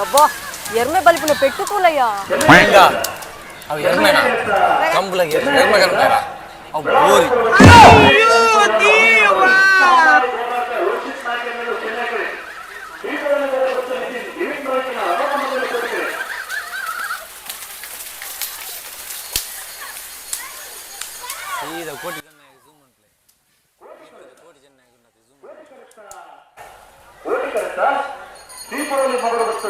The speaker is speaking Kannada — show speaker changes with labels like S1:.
S1: అబ్బా ఎర్మె బలిపిన పెట్టుకోలయ్యా
S2: ఇంకా అవి ఎర్మేనా కంబులకి ఎర్మ కనపడారా అవి బోరి ಸೀದಾ ಕೋಟಿ ಚೆನ್ನೈ ಜೂಮ್ ಅಂತಲೇ ಕೋಟಿ ಚೆನ್ನೈ ಜೂಮ್
S3: ಕೋಟಿ ಕರೆಕ್ಟಾ ಶ್ರೀಪುರದಲ್ಲಿ ಮಗಳು ಬತ್ತು